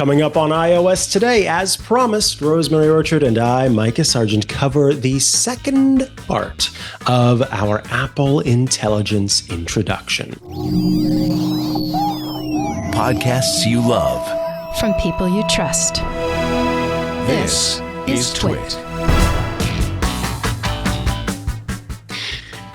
Coming up on iOS today, as promised, Rosemary Orchard and I, Mikah Sargent, cover the second part of our Apple Intelligence introduction. Podcasts you love. From people you trust. This is Twit.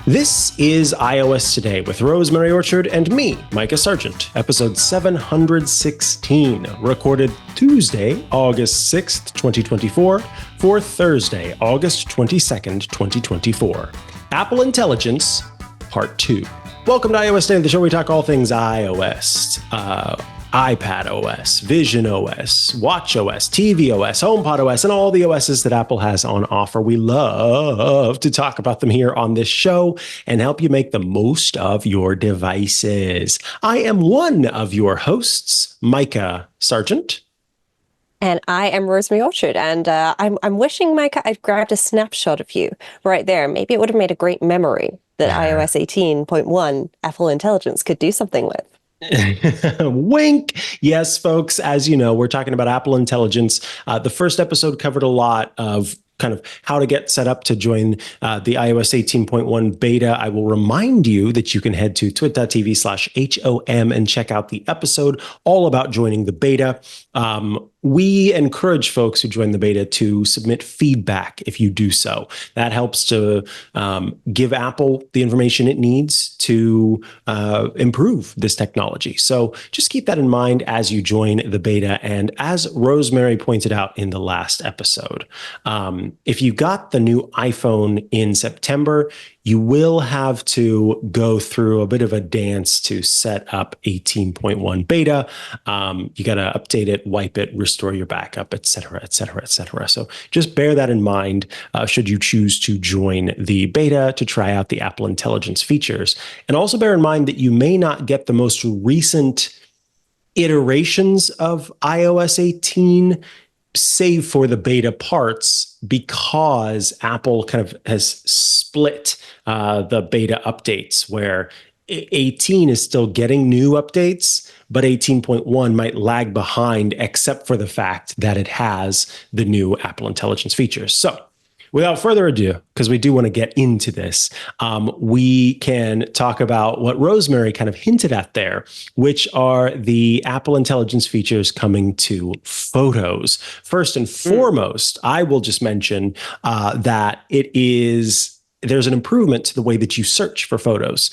This is iOS Today with Rosemary Orchard and me, Mikah Sargent, episode 716, recorded Tuesday, August 6th, 2024, for Thursday, August 22nd, 2024. Apple Intelligence, Part 2. Welcome to iOS Today, the show where we talk all things iOS, iPad OS, Vision OS, Watch OS, TV OS, HomePod OS, and all the OSs that Apple has on offer. We love to talk about them here on this show and help you make the most of your devices. I am one of your hosts, Mikah Sargent. And I am Rosemary Orchard, and I'm wishing, Mikah, I'd grabbed a snapshot of you right there. Maybe it would have made a great memory that iOS 18.1 Apple Intelligence could do something with. Wink. Yes, folks, as you know, we're talking about Apple Intelligence. The first episode covered a lot of kind of how to get set up to join the iOS 18.1 beta. I will remind you that you can head to twit.tv/HOM and check out the episode all about joining the beta. We encourage folks who join the beta to submit feedback if you do so. That helps to give Apple the information it needs to improve this technology. So just keep that in mind as you join the beta. And as Rosemary pointed out in the last episode, if you got the new iPhone in September, you will have to go through a bit of a dance to set up 18.1 beta. You got to update it, wipe it, restore your backup, et cetera, et cetera, et cetera. So just bear that in mind should you choose to join the beta to try out the Apple Intelligence features. And also bear in mind that you may not get the most recent iterations of iOS 18, save for the beta parts, because Apple kind of has split the beta updates, where 18 is still getting new updates, but 18.1 might lag behind, except for the fact that it has the new Apple Intelligence features. So without further ado, because we do want to get into this, we can talk about what Rosemary kind of hinted at there, which are the Apple Intelligence features coming to Photos. First and foremost, I will just mention that there's an improvement to the way that you search for photos.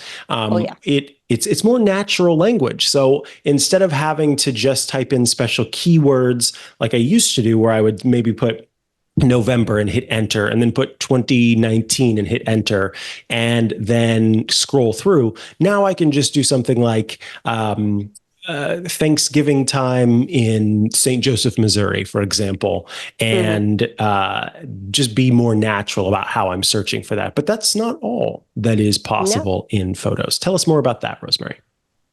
It's more natural language. So instead of having to just type in special keywords like I used to do, where I would maybe put November and hit enter, and then put 2019 and hit enter, and then scroll through. Now I can just do something like Thanksgiving time in St. Joseph, Missouri, for example, and just be more natural about how I'm searching for that. But that's not all that is possible in Photos. Tell us more about that, Rosemary.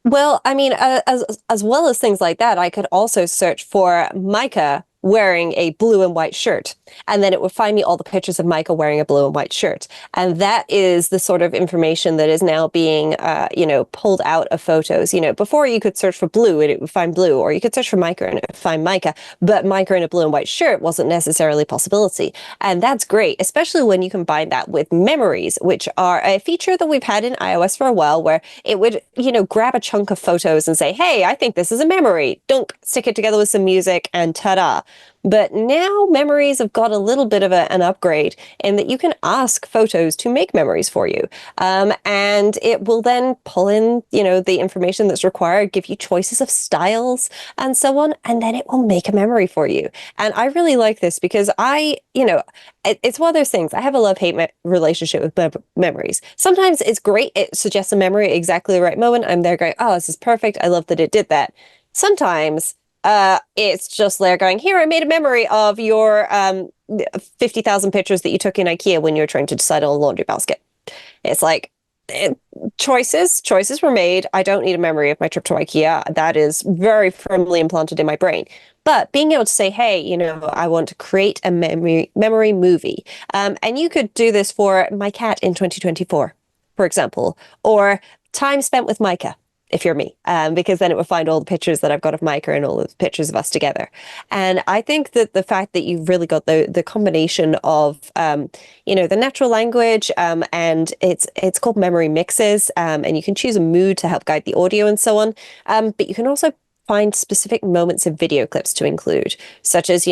Well, I mean, as well as things like that, I could also search for Mikah wearing a blue and white shirt, and then it would find me all the pictures of Mikah wearing a blue and white shirt. And that is the sort of information that is now being, pulled out of Photos. Before you could search for blue and it would find blue, or you could search for Mikah and it would find Mikah, but Mikah in a blue and white shirt wasn't necessarily a possibility. And that's great, especially when you combine that with memories, which are a feature that we've had in iOS for a while, where it would, grab a chunk of photos and say, hey, I think this is a memory. Dunk, stick it together with some music, and ta-da. But now memories have got a little bit of an upgrade in that you can ask Photos to make memories for you. And it will then pull in, the information that's required, give you choices of styles and so on, and then it will make a memory for you. And I really like this because it's one of those things. I have a love-hate relationship with memories. Sometimes it's great. It suggests a memory at exactly the right moment. I'm there going, oh, this is perfect. I love that it did that. Sometimes it's just there going, here, I made a memory of your 50,000 pictures that you took in IKEA when you were trying to decide on a laundry basket. It's like, choices were made. I don't need a memory of my trip to IKEA. That is very firmly implanted in my brain. But being able to say, hey, I want to create a memory movie. And you could do this for my cat in 2024, for example, or time spent with Mikah. if you're me, because then it would find all the pictures that I've got of Mikah and all the pictures of us together. And I think that the fact that you've really got the combination of, the natural language, and it's called memory mixes, and you can choose a mood to help guide the audio and so on. But you can also find specific moments of video clips to include, such as,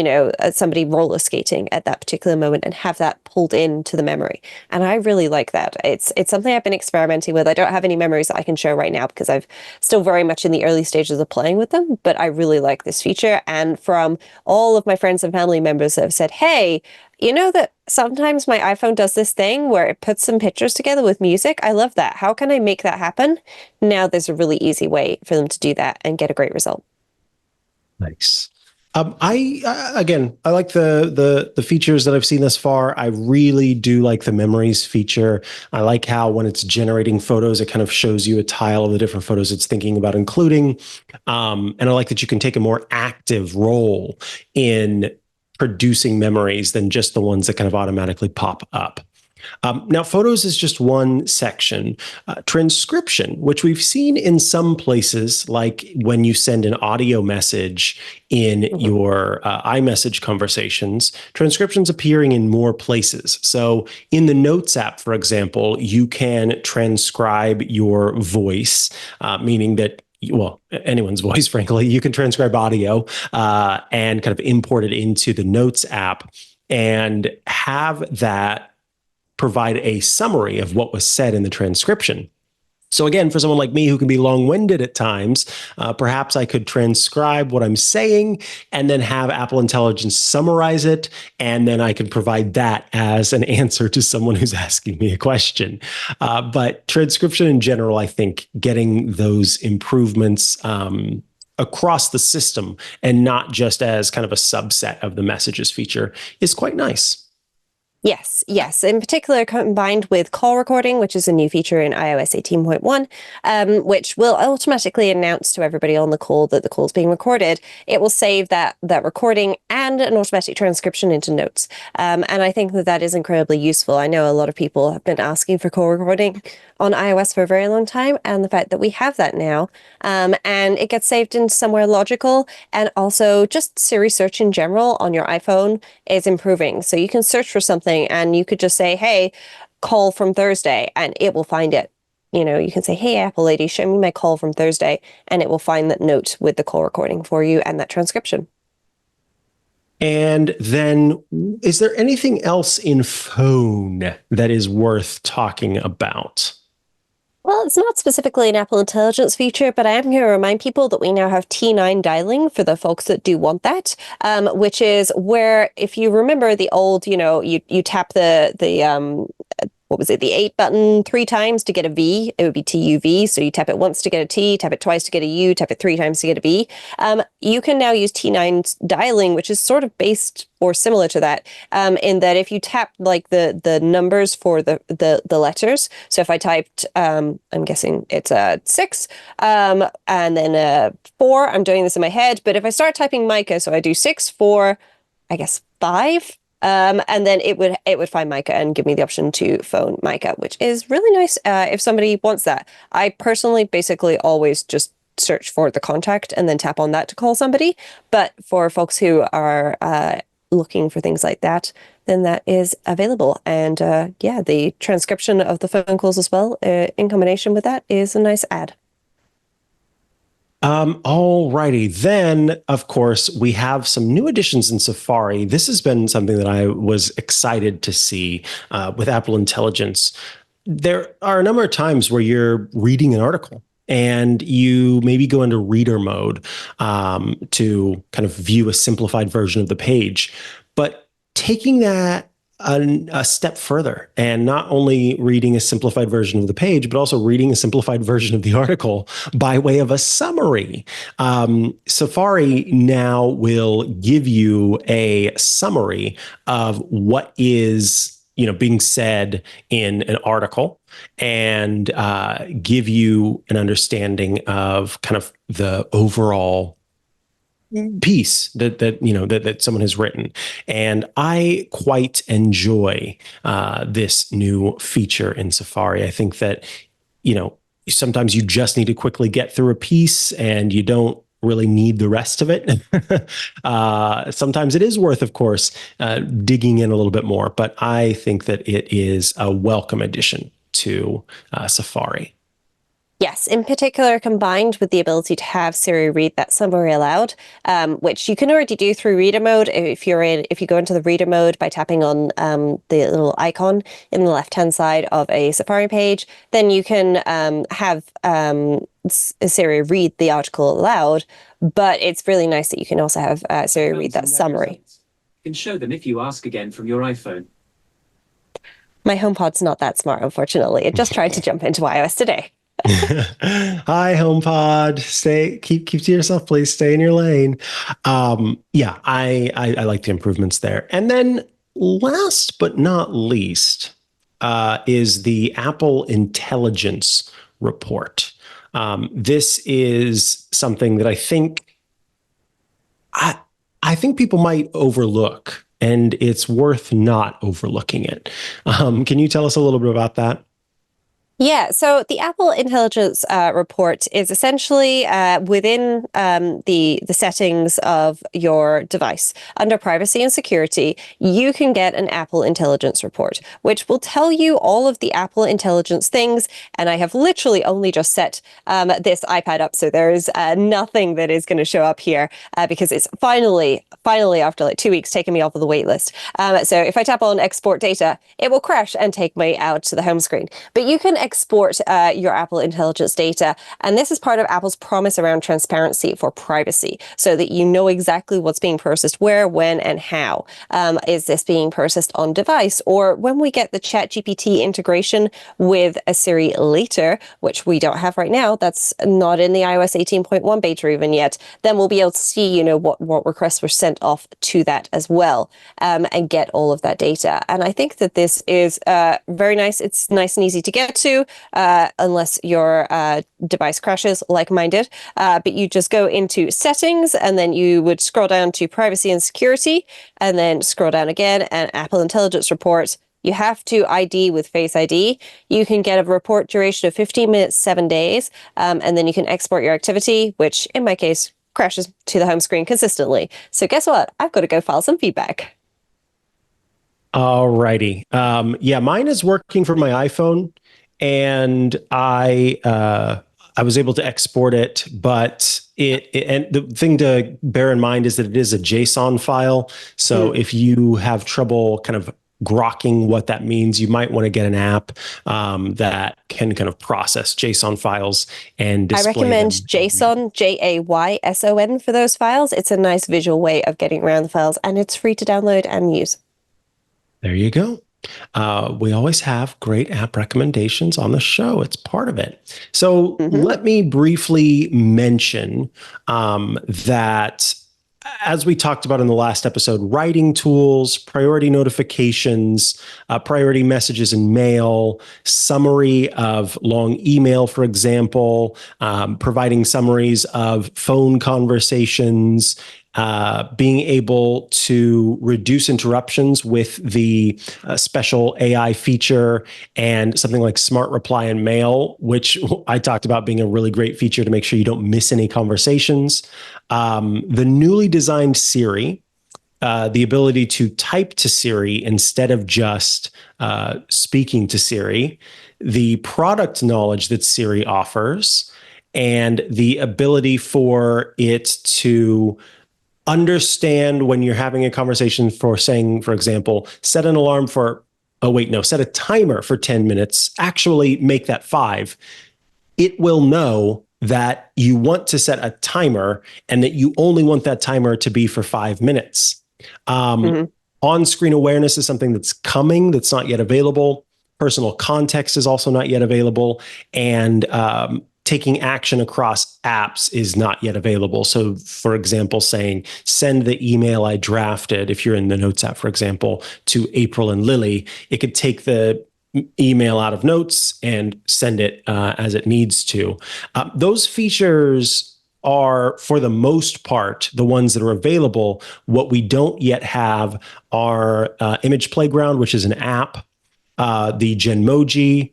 somebody roller skating at that particular moment and have that pulled into the memory. And I really like that. It's something I've been experimenting with. I don't have any memories that I can show right now because I've still very much in the early stages of playing with them, but I really like this feature. And from all of my friends and family members that have said, hey, you know that sometimes my iPhone does this thing where it puts some pictures together with music. I love that. How can I make that happen? Now there's a really easy way for them to do that and get a great result. Nice. I like the features that I've seen thus far. I really do like the memories feature. I like how when it's generating photos, it kind of shows you a tile of the different photos it's thinking about including. And I like that you can take a more active role in producing memories than just the ones that kind of automatically pop up. Now, photos is just one section. Transcription, which we've seen in some places, like when you send an audio message in your iMessage conversations, transcription's appearing in more places. So in the Notes app, for example, you can transcribe your voice, meaning that anyone's voice, frankly, you can transcribe audio and kind of import it into the Notes app and have that provide a summary of what was said in the transcription. So again, for someone like me who can be long-winded at times, perhaps I could transcribe what I'm saying and then have Apple Intelligence summarize it, and then I can provide that as an answer to someone who's asking me a question. But transcription in general, I think getting those improvements across the system and not just as kind of a subset of the messages feature is quite nice. Yes. In particular, combined with call recording, which is a new feature in iOS 18.1, which will automatically announce to everybody on the call that the call is being recorded. It will save that recording and an automatic transcription into Notes. And I think that is incredibly useful. I know a lot of people have been asking for call recording on iOS for a very long time, and the fact that we have that now, and it gets saved in somewhere logical, and also just Siri search in general on your iPhone is improving. So you can search for something and you could just say, hey, call from Thursday, and it will find it. You can say, hey, Apple lady, show me my call from Thursday, and it will find that note with the call recording for you and that transcription. And then is there anything else in phone that is worth talking about? Well, it's not specifically an Apple Intelligence feature, but I am going to remind people that we now have T9 dialing for the folks that do want that, which is where, if you remember the old, you tap the what was it, the 8 button 3 times to get a V, it would be TUV. So you tap it once to get a T, tap it twice to get a U, tap it 3 times to get a V. You can now use T9 dialing, which is sort of based or similar to that, in that if you tap like the numbers for the letters. So if I typed, I'm guessing it's a 6, and then a 4, I'm doing this in my head. But if I start typing Mikah, so I do 6, 4, I guess 5, and then it would find Mikah and give me the option to phone Mikah, which is really nice if somebody wants that. I personally basically always just search for the contact and then tap on that to call somebody. But for folks who are looking for things like that, then that is available. And the transcription of the phone calls as well, in combination with that, is a nice add. All righty. Then, of course, we have some new additions in Safari. This has been something that I was excited to see with Apple Intelligence. There are a number of times where you're reading an article and you maybe go into reader mode to kind of view a simplified version of the page. But taking that a step further and not only reading a simplified version of the page, but also reading a simplified version of the article by way of a summary. Safari now will give you a summary of what is being said in an article and give you an understanding of kind of the overall piece that someone has written. And I quite enjoy this new feature in Safari. I think that, sometimes you just need to quickly get through a piece and you don't really need the rest of it. Sometimes it is worth, of course, digging in a little bit more, but I think that it is a welcome addition to Safari. Yes, in particular, combined with the ability to have Siri read that summary aloud, which you can already do through reader mode. If you go into the reader mode by tapping on the little icon in the left-hand side of a Safari page, then you can have Siri read the article aloud. But it's really nice that you can also have Siri read that summary. You can show them if you ask again from your iPhone. My HomePod's not that smart, unfortunately. It just tried to jump into iOS today. Hi, HomePod. Keep to yourself, please. Stay in your lane. Yeah, I like the improvements there. And then last but not least is the Apple Intelligence Report. This is something that I think people might overlook, and it's worth not overlooking it. Can you tell us a little bit about that? Yeah, so the Apple Intelligence Report is essentially within the settings of your device. Under privacy and security, you can get an Apple Intelligence Report, which will tell you all of the Apple Intelligence things. And I have literally only just set this iPad up, so there's nothing that is going to show up here because it's finally after like 2 weeks taken me off of the wait list. So if I tap on export data, it will crash and take me out to the home screen. But you can export your Apple Intelligence data. And this is part of Apple's promise around transparency for privacy, so that you know exactly what's being processed where, when, and how. Is this being processed on device? Or when we get the ChatGPT integration with a Siri later, which we don't have right now, that's not in the iOS 18.1 beta even yet, then we'll be able to see, what requests were sent off to that as well, and get all of that data. And I think that this is very nice. It's nice and easy to get to, unless your device crashes like mine did. But you just go into settings, and then you would scroll down to privacy and security, and then scroll down again, and Apple Intelligence Report. You have to ID with Face ID. You can get a report duration of 15 minutes, 7 days, and then you can export your activity, which in my case crashes to the home screen consistently. So guess what? I've got to go file some feedback. Alrighty. Yeah, mine is working for my iPhone, and I was able to export it, but and the thing to bear in mind is that it is a JSON file. So if you have trouble kind of grokking what that means, you might want to get an app that can kind of process JSON files and display I recommend them. JSON, JAYSON for those files. It's a nice visual way of getting around the files, and it's free to download and use. There you go. We always have great app recommendations on the show. It's part of it. So let me briefly mention that, as we talked about in the last episode, writing tools, priority notifications, priority messages in mail, summary of long email, for example, providing summaries of phone conversations, being able to reduce interruptions with the special AI feature, and something like Smart Reply in Mail, which I talked about being a really great feature to make sure you don't miss any conversations. The newly designed Siri, the ability to type to Siri instead of just speaking to Siri, the product knowledge that Siri offers, and the ability for it to understand when you're having a conversation for saying, for example, set an alarm for, set a timer for 10 minutes, actually make that 5. It will know that you want to set a timer and that you only want that timer to be for 5 minutes. On-screen awareness is something that's coming, that's not yet available. Personal context is also not yet available. And taking action across apps is not yet available. So, for example, saying, send the email I drafted, if you're in the Notes app, for example, to April and Lily, it could take the email out of Notes and send it as it needs to. Those features are, for the most part, the ones that are available. What we don't yet have are Image Playground, which is an app, the Genmoji,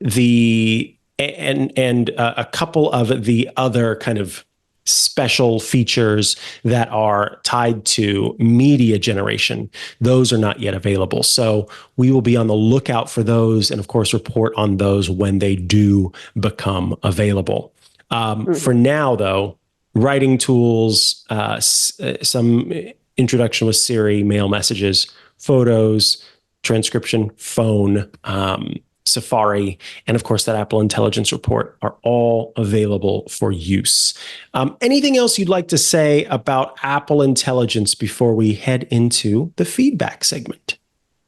the and a couple of the other kind of special features that are tied to media generation. Those are not yet available. So we will be on the lookout for those and, of course, report on those when they do become available. For now, though, writing tools, some introduction with Siri, mail messages, photos, transcription, phone, Safari, and of course that Apple Intelligence report are all available for use. Anything else you'd like to say about Apple Intelligence before we head into the feedback segment?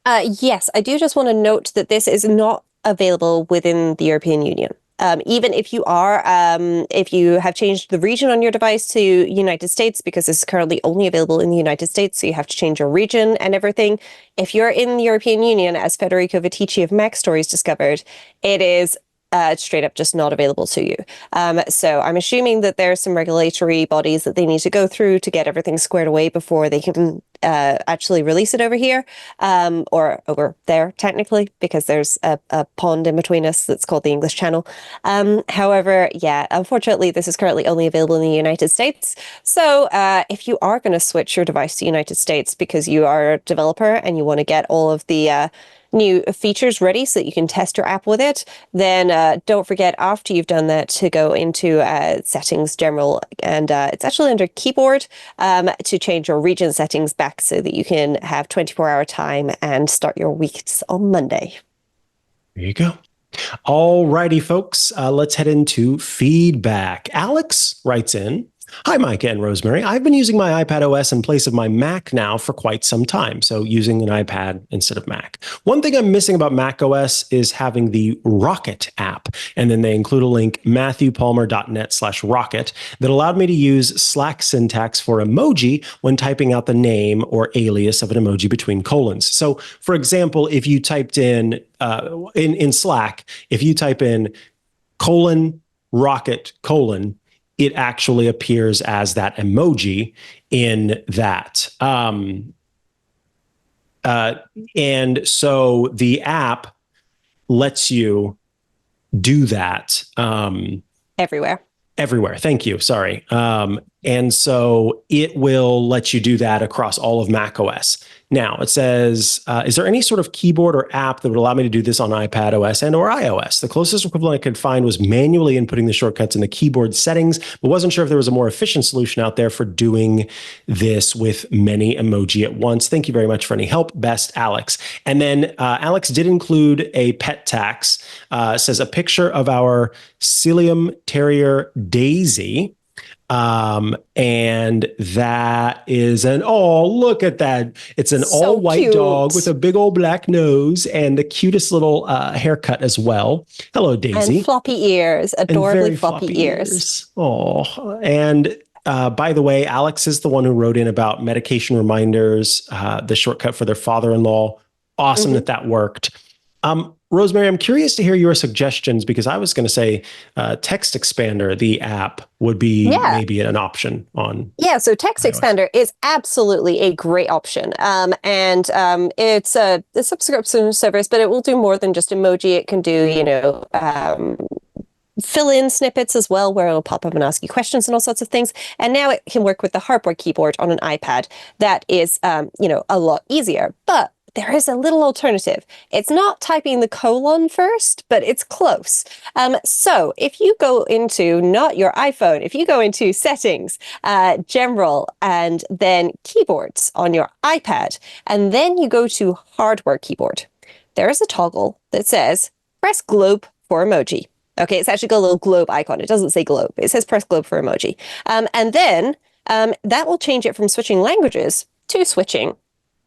Yes, I do just want to note that this is not available within the European Union. Even if you are, if you have changed the region on your device to United States, because this is currently only available in the United States, so you have to change your region and everything. If you're in the European Union, as Federico Viticci of Mac Stories discovered, it is straight up just not available to you. So I'm assuming that there's some regulatory bodies that they need to go through to get everything squared away before they can actually release it over here, or over there, technically, because there's a pond in between us that's called the English Channel. However, yeah, unfortunately, this is currently only available in the United States. So if you are going to switch your device to United States because you are a developer and you want to get all of the new features ready so that you can test your app with it, then don't forget, after you've done that, to go into settings general, and it's actually under keyboard, to change your region settings back so that you can have 24-hour time and start your weeks on Monday. There you go. All righty, folks, let's head into feedback. Alex writes in, "Hi, Mikah and Rosemary. I've been using my iPad OS in place of my Mac now for quite some time, so using an iPad instead of Mac. One thing I'm missing about Mac OS is having the Rocket app, and then they include a link, matthewpalmer.net/rocket, that allowed me to use Slack syntax for emoji when typing out the name or alias of an emoji between colons. So, for example, if you typed in Slack, if you type in :rocket : it actually appears as that emoji in that. And so the app lets you do that. Everywhere. Thank you. Sorry. And so it will let you do that across all of Mac OS. Now it says, is there any sort of keyboard or app that would allow me to do this on iPad OS and or iOS? The closest equivalent I could find was manually inputting the shortcuts in the keyboard settings, but wasn't sure if there was a more efficient solution out there for doing this with many emoji at once. Thank you very much for any help. Best, Alex. And then Alex did include a pet tax, says a picture of our Cilium Terrier Daisy. And that is look at that. It's an So all white cute dog with a big old black nose and the cutest little haircut as well. Hello, Daisy. And floppy ears, adorably floppy ears. Oh, and by the way, Alex is the one who wrote in about medication reminders, the shortcut for their father-in-law. Awesome that worked. Rosemary, I'm curious to hear your suggestions, because I was going to say Text Expander, the app, would be maybe an option on. Yeah, so Text Expander is absolutely a great option. And it's a subscription service, but it will do more than just emoji. It can do, fill-in snippets as well, where it'll pop up and ask you questions and all sorts of things. And now it can work with the hardware keyboard on an iPad. That is, a lot easier. But there is a little alternative. It's not typing the colon first, but it's close. So if you go into not your iPhone, if you go into settings, general, and then keyboards on your iPad, and then you go to hardware keyboard, there is a toggle that says press globe for emoji. Okay, it's actually got a little globe icon. It doesn't say globe. It says press globe for emoji. And then that will change it from switching languages to switching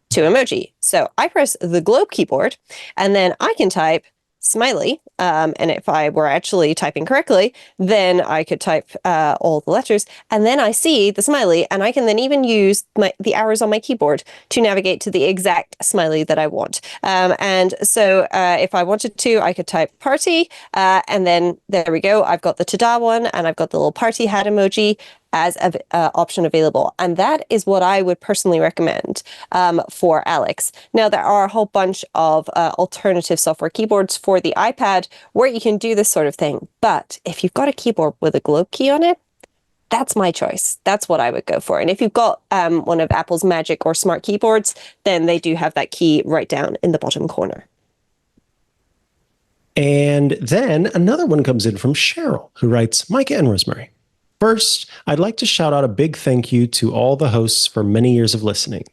to emoji. So I press the globe keyboard, and then I can type smiley. And if I were actually typing correctly, then I could type all the letters, and then I see the smiley, and I can then even use the arrows on my keyboard to navigate to the exact smiley that I want. And so if I wanted to, I could type party, and then there we go. I've got the ta-da one, and I've got the little party hat emoji. as an option available. And that is what I would personally recommend for Alex. Now, there are a whole bunch of alternative software keyboards for the iPad where you can do this sort of thing. But if you've got a keyboard with a globe key on it, that's my choice. That's what I would go for. And if you've got one of Apple's Magic or Smart keyboards, then they do have that key right down in the bottom corner. And then another one comes in from Cheryl, who writes, Mikah and Rosemary. First, I'd like to shout out a big thank you to all the hosts for many years of listening.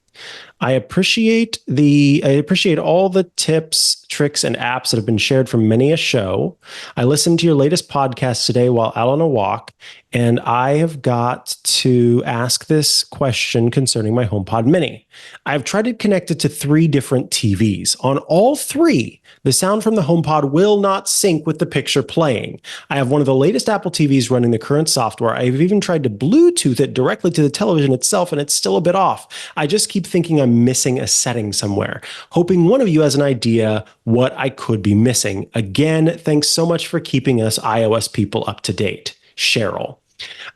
I appreciate all the tips, tricks, and apps that have been shared from many a show. I listened to your latest podcast today while out on a walk, and I have got to ask this question concerning my HomePod Mini. I've tried to connect it to 3 different TVs. On all 3, the sound from the HomePod will not sync with the picture playing. I have one of the latest Apple TVs running the current software. I've even tried to Bluetooth it directly to the television itself, and it's still a bit off. I just keep thinking I'm missing a setting somewhere. Hoping one of you has an idea what I could be missing. Again, thanks so much for keeping us iOS people up to date. Cheryl.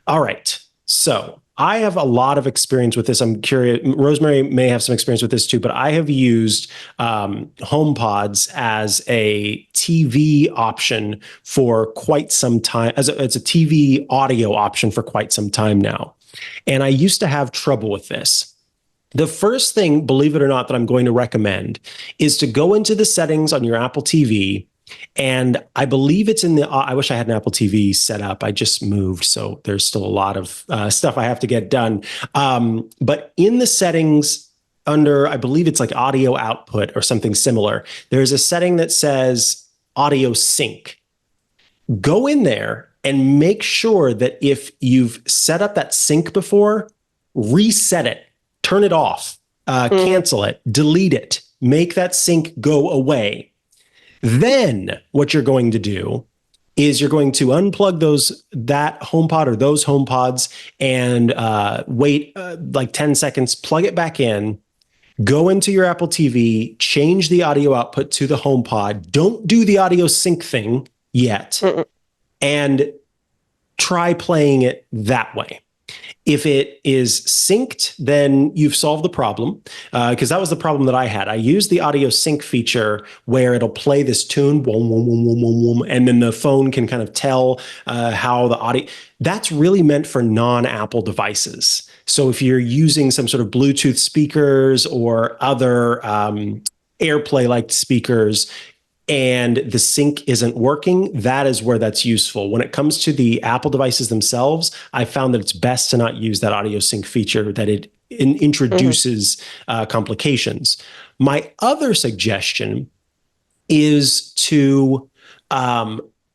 All right. So I have a lot of experience with this. I'm curious. Rosemary may have some experience with this too, but I have used HomePods as a TV option for quite some time. It's a TV audio option for quite some time now. And I used to have trouble with this. The first thing, believe it or not, that I'm going to recommend is to go into the settings on your Apple TV. And I believe it's in the, I wish I had an Apple TV set up. I just moved, so there's still a lot of stuff I have to get done. But in the settings under, I believe it's like audio output or something similar, there's a setting that says audio sync. Go in there and make sure that if you've set up that sync before, reset it, turn it off, cancel it, delete it, make that sync go away. Then what you're going to do is you're going to unplug that HomePod or those HomePods and wait like 10 seconds, plug it back in, go into your Apple TV, change the audio output to the HomePod. Don't do the audio sync thing yet, and try playing it that way. If it is synced, then you've solved the problem, because that was the problem that I had. I used the audio sync feature where it'll play this tune, boom, boom, boom, boom, boom, boom, and then the phone can kind of tell how the audio. That's really meant for non-Apple devices. So if you're using some sort of Bluetooth speakers or other AirPlay-like speakers, and the sync isn't working, that is where that's useful. When it comes to the Apple devices themselves, I found that it's best to not use that audio sync feature, that it introduces complications. My other suggestion is to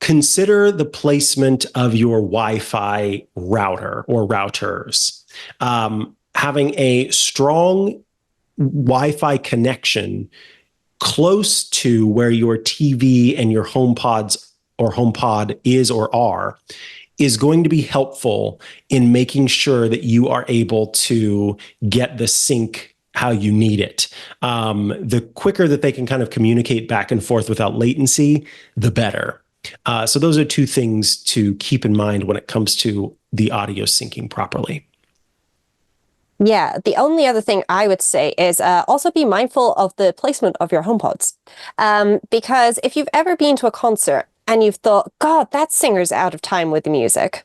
consider the placement of your Wi-Fi router or routers. Having a strong Wi-Fi connection close to where your TV and your HomePods or HomePod is or are is going to be helpful in making sure that you are able to get the sync how you need it. The quicker that they can kind of communicate back and forth without latency, the better. So those are 2 things to keep in mind when it comes to the audio syncing properly. Yeah, the only other thing I would say is also be mindful of the placement of your HomePods. Because if you've ever been to a concert and you've thought, God, that singer's out of time with the music,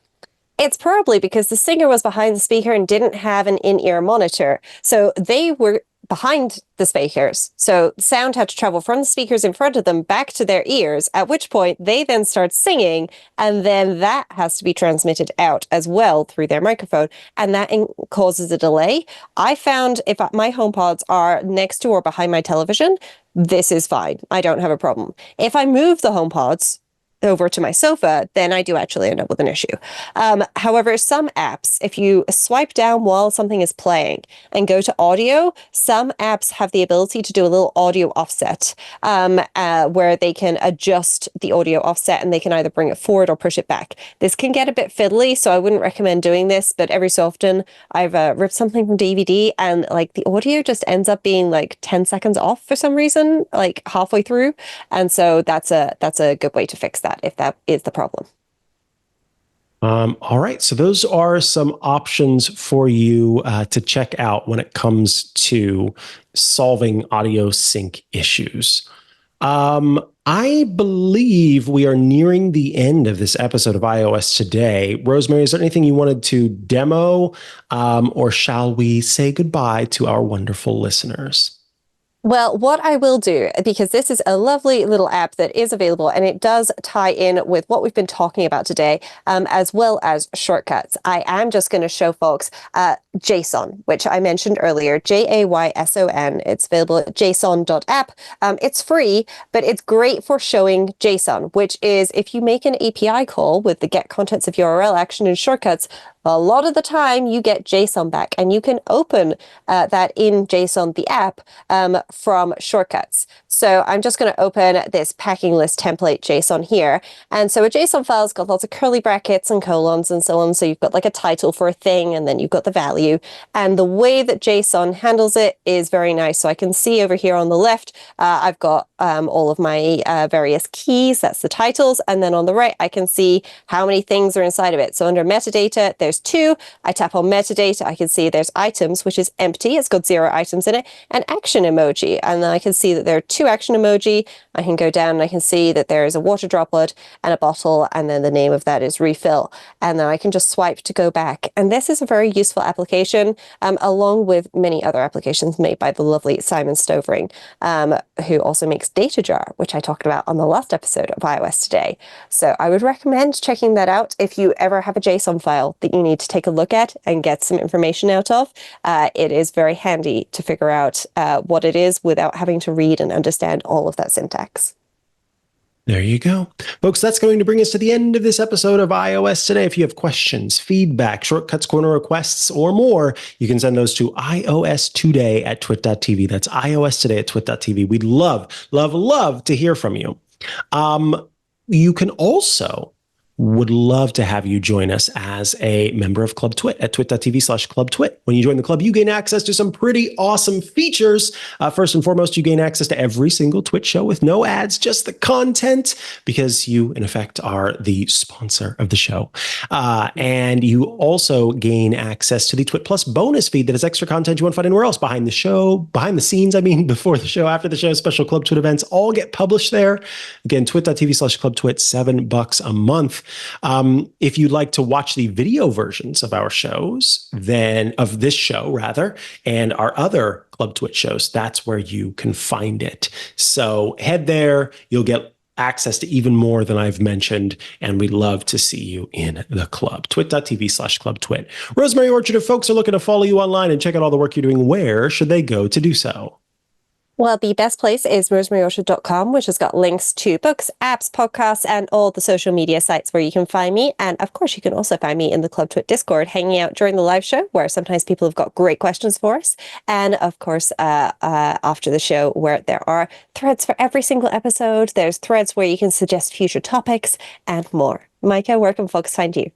it's probably because the singer was behind the speaker and didn't have an in-ear monitor. So they were behind the speakers. So sound had to travel from the speakers in front of them back to their ears, at which point they then start singing, and then that has to be transmitted out as well through their microphone, and that causes a delay. I found if my HomePods are next to or behind my television, this is fine. I don't have a problem. If I move the HomePods over to my sofa, then I do actually end up with an issue. However, some apps, if you swipe down while something is playing and go to audio, some apps have the ability to do a little audio offset where they can adjust the audio offset and they can either bring it forward or push it back. This can get a bit fiddly, so I wouldn't recommend doing this, but every so often I've ripped something from DVD and like the audio just ends up being like 10 seconds off for some reason, like halfway through. And so that's a good way to fix that if that is the problem. All right. So those are some options for you to check out when it comes to solving audio sync issues. I believe we are nearing the end of this episode of iOS Today. Rosemary, is there anything you wanted to demo, or shall we say goodbye to our wonderful listeners? Well, what I will do, because this is a lovely little app that is available and it does tie in with what we've been talking about today, as well as shortcuts. I am just going to show folks JSON, which I mentioned earlier, JAYSON. It's available at json.app. It's free, but it's great for showing JSON, which is if you make an API call with the get contents of URL action and shortcuts, a lot of the time you get JSON back and you can open that in JSON, the app, from shortcuts. So I'm just going to open this packing list template JSON here. And so a JSON file's got lots of curly brackets and colons and so on. So you've got like a title for a thing and then you've got the value. And the way that JSON handles it is very nice. So I can see over here on the left, I've got all of my various keys. That's the titles. And then on the right, I can see how many things are inside of it. So under metadata, there's 2. I tap on metadata, I can see there's items, which is empty. It's got 0 items in it, and action emoji. And then I can see that there are 2 action emoji. I can go down and I can see that there is a water droplet and a bottle, and then the name of that is refill. And then I can just swipe to go back. And this is a very useful application, along with many other applications made by the lovely Simon Stovering, who also makes Data Jar, which I talked about on the last episode of iOS Today. So I would recommend checking that out if you ever have a JSON file that you need to take a look at and get some information out of. It is very handy to figure out what it is without having to read and understand all of that syntax. There you go. Folks, that's going to bring us to the end of this episode of iOS Today. If you have questions, feedback, shortcuts, corner requests, or more, you can send those to iOS2day@twit.tv. That's iOS2day@twit.tv. We'd love to hear from you. You can also would love to have you join us as a member of Club Twit at twit.tv/clubtwit. When you join the club, you gain access to some pretty awesome features. First and foremost, you gain access to every single Twit show with no ads, just the content, because you, in effect, are the sponsor of the show. And you also gain access to the Twit Plus bonus feed that is extra content you won't find anywhere else. Behind the scenes, before the show, after the show, special Club Twit events all get published there. Again, twit.tv/clubtwit, $7 a month. If you'd like to watch the video versions of our shows, then of this show rather, and our other Club Twit shows, that's where you can find it. So head there, you'll get access to even more than I've mentioned, and we'd love to see you in the club. twit.tv/clubtwit. Rosemary Orchard, if folks are looking to follow you online and check out all the work you're doing, where should they go to do so? Well, the best place is rosemaryorchard.com, which has got links to books, apps, podcasts, and all the social media sites where you can find me. And of course, you can also find me in the Club Twit Discord, hanging out during the live show, where sometimes people have got great questions for us. And of course, after the show, where there are threads for every single episode. There's threads where you can suggest future topics and more. Mikah, where can folks find you?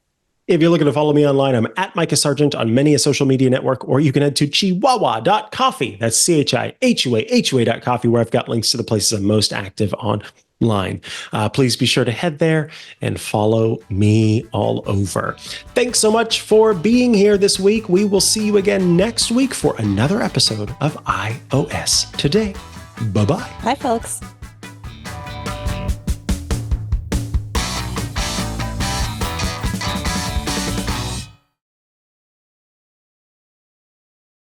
If you're looking to follow me online, I'm at Mikah Sargent on many a social media network, or you can head to chihuahua.coffee. That's CHIHUA.coffee, where I've got links to the places I'm most active online. Please be sure to head there and follow me all over. Thanks so much for being here this week. We will see you again next week for another episode of iOS Today. Bye-bye. Bye, folks.